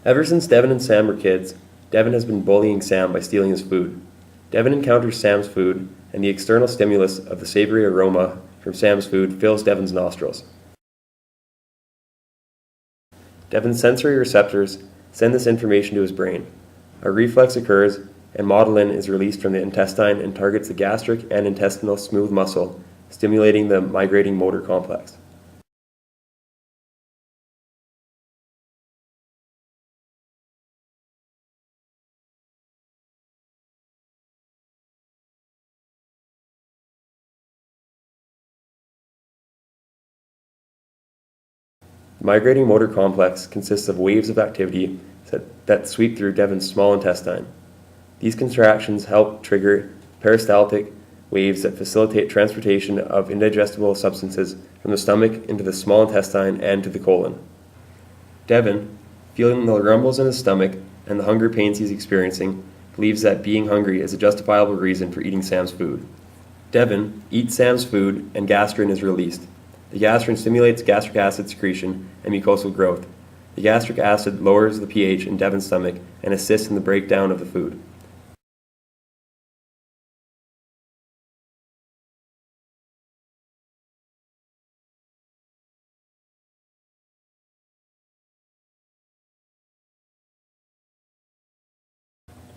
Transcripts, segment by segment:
Ever since Devin and Sam were kids, Devin has been bullying Sam by stealing his food. Devin encounters Sam's food, and the external stimulus of the savory aroma from Sam's food fills Devin's nostrils. Devin's sensory receptors send this information to his brain. A reflex occurs, and motilin is released from the intestine and targets the gastric and intestinal smooth muscle, stimulating the migrating motor complex. The migrating motor complex consists of waves of activity that sweep through Devin's small intestine. These contractions help trigger peristaltic waves that facilitate transportation of indigestible substances from the stomach into the small intestine and to the colon. Devin, feeling the rumbles in his stomach and the hunger pains he's experiencing, believes that being hungry is a justifiable reason for eating Sam's food. Devin eats Sam's food and gastrin is released. The gastrin stimulates gastric acid secretion and mucosal growth. The gastric acid lowers the pH in Devin's stomach and assists in the breakdown of the food.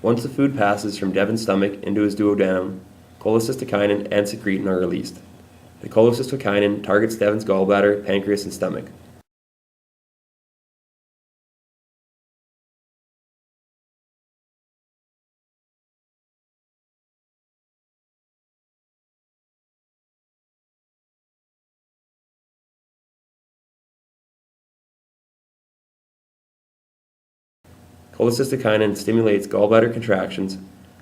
Once the food passes from Devin's stomach into his duodenum, cholecystokinin and secretin are released. The cholecystokinin targets Devin's gallbladder, pancreas, and stomach. Cholecystokinin stimulates gallbladder contractions,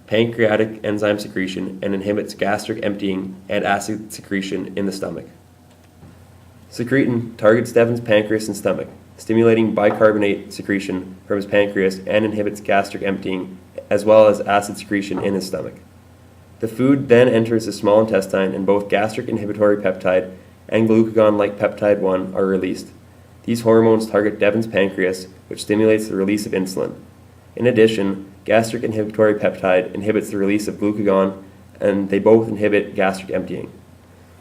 pancreatic enzyme secretion, and inhibits gastric emptying and acid secretion in the stomach. Secretin targets Devin's pancreas and stomach, stimulating bicarbonate secretion from his pancreas and inhibits gastric emptying as well as acid secretion in his stomach. The food then enters the small intestine and both gastric inhibitory peptide and glucagon-like peptide 1 are released. These hormones target Devin's pancreas, which stimulates the release of insulin. In addition, gastric inhibitory peptide inhibits the release of glucagon, and they both inhibit gastric emptying.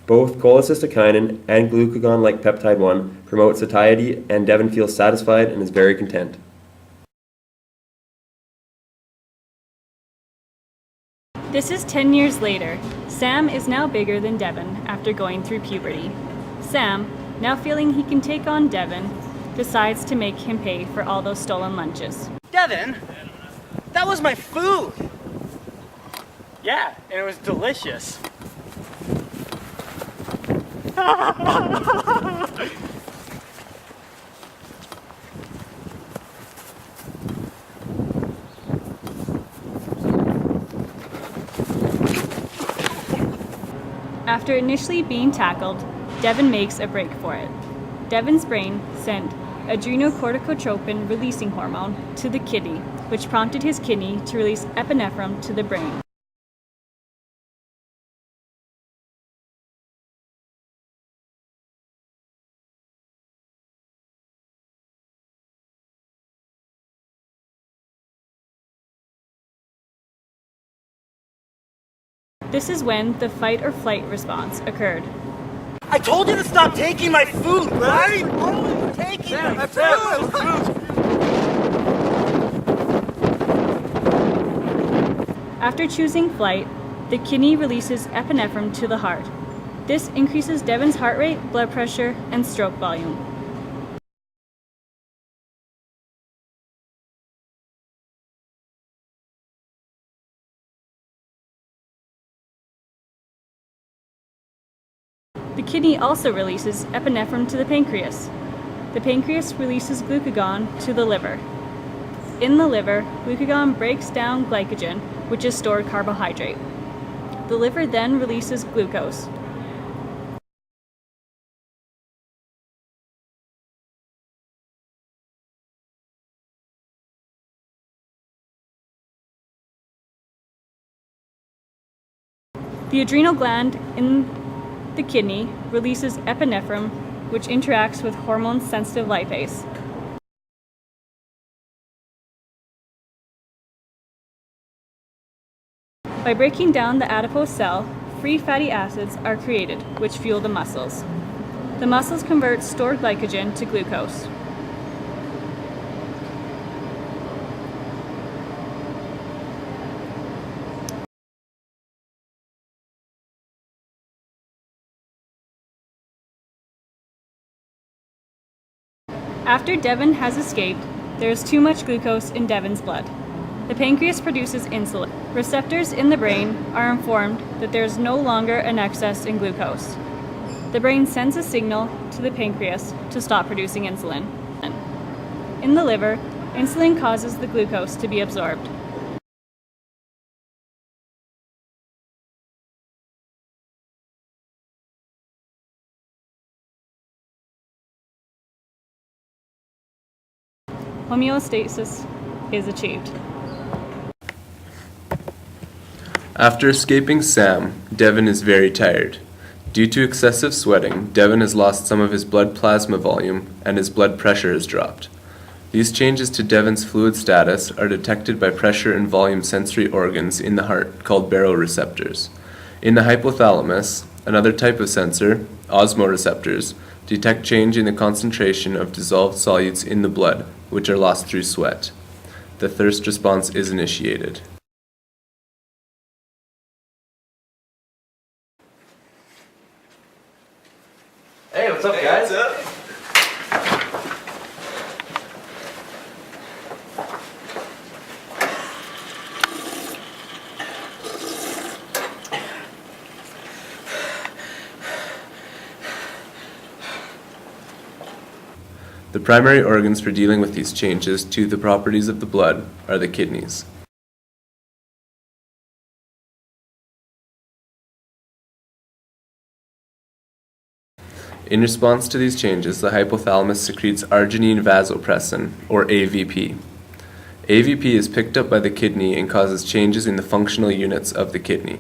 Both cholecystokinin and glucagon-like peptide 1 promote satiety, and Devin feels satisfied and is very content. This is 10 years later. Sam is now bigger than Devin after going through puberty. Sam, now feeling he can take on Devin, decides to make him pay for all those stolen lunches. Devin, that was my food! Yeah, and it was delicious. After initially being tackled, Devin makes a break for it. Devin's brain sent adrenocorticotropin releasing hormone to the kidney, which prompted his kidney to release epinephrine to the brain. This is when the fight or flight response occurred. I told you to stop taking my food, right? Always taking my food! After choosing flight, the kidney releases epinephrine to the heart. This increases Devin's heart rate, blood pressure, and stroke volume. The kidney also releases epinephrine to the pancreas. The pancreas releases glucagon to the liver. In the liver, glucagon breaks down glycogen, which is stored carbohydrate. The liver then releases glucose. The adrenal gland in the kidney releases epinephrine, which interacts with hormone-sensitive lipase. By breaking down the adipose cell, free fatty acids are created, which fuel the muscles. The muscles convert stored glycogen to glucose. After Devon has escaped, there is too much glucose in Devon's blood. The pancreas produces insulin. Receptors in the brain are informed that there is no longer an excess in glucose. The brain sends a signal to the pancreas to stop producing insulin. In the liver, insulin causes the glucose to be absorbed. Homeostasis is achieved. After escaping Sam, Devon is very tired. Due to excessive sweating, Devon has lost some of his blood plasma volume and his blood pressure has dropped. These changes to Devon's fluid status are detected by pressure and volume sensory organs in the heart called baroreceptors. In the hypothalamus, another type of sensor, osmoreceptors, detect change in the concentration of dissolved solutes in the blood, which are lost through sweat. The thirst response is initiated. Hey, what's up, guys? What's up? The primary organs for dealing with these changes to the properties of the blood are the kidneys. In response to these changes, the hypothalamus secretes arginine vasopressin, or AVP. AVP is picked up by the kidney and causes changes in the functional units of the kidney.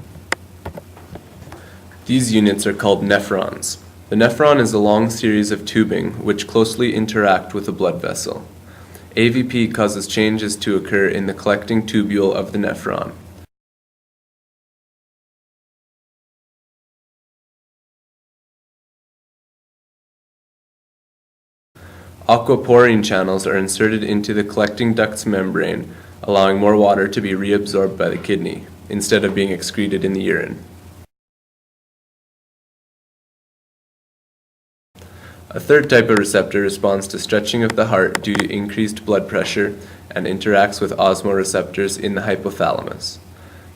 These units are called nephrons. The nephron is a long series of tubing which closely interact with a blood vessel. AVP causes changes to occur in the collecting tubule of the nephron. Aquaporine channels are inserted into the collecting duct's membrane, allowing more water to be reabsorbed by the kidney, instead of being excreted in the urine. A third type of receptor responds to stretching of the heart due to increased blood pressure and interacts with osmoreceptors in the hypothalamus.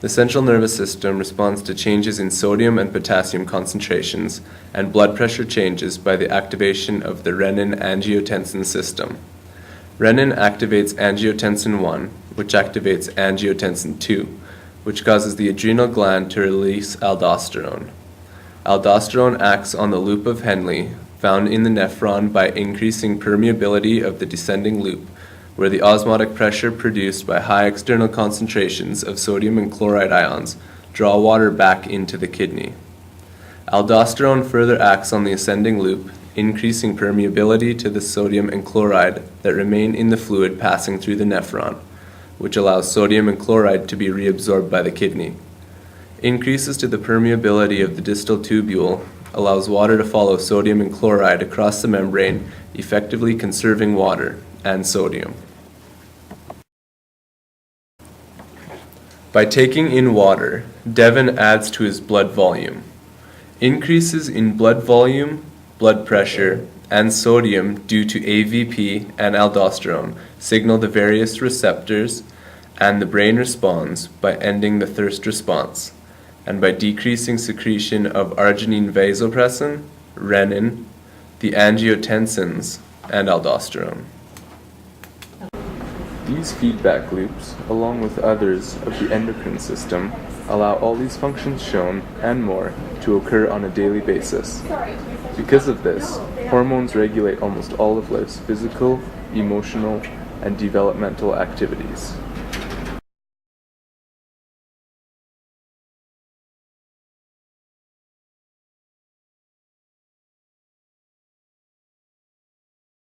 The central nervous system responds to changes in sodium and potassium concentrations and blood pressure changes by the activation of the renin-angiotensin system. Renin activates angiotensin 1, which activates angiotensin 2, which causes the adrenal gland to release aldosterone. Aldosterone acts on the loop of Henle, found in the nephron by increasing permeability of the descending loop, where the osmotic pressure produced by high external concentrations of sodium and chloride ions draw water back into the kidney. Aldosterone further acts on the ascending loop, increasing permeability to the sodium and chloride that remain in the fluid passing through the nephron, which allows sodium and chloride to be reabsorbed by the kidney. Increases to the permeability of the distal tubule allows water to follow sodium and chloride across the membrane, effectively conserving water and sodium. By taking in water, Devon adds to his blood volume. Increases in blood volume, blood pressure, and sodium due to AVP and aldosterone signal the various receptors, and the brain responds by ending the thirst response, and by decreasing secretion of arginine vasopressin, renin, the angiotensins, and aldosterone. These feedback loops, along with others of the endocrine system, allow all these functions shown, and more, to occur on a daily basis. Because of this, hormones regulate almost all of life's physical, emotional, and developmental activities.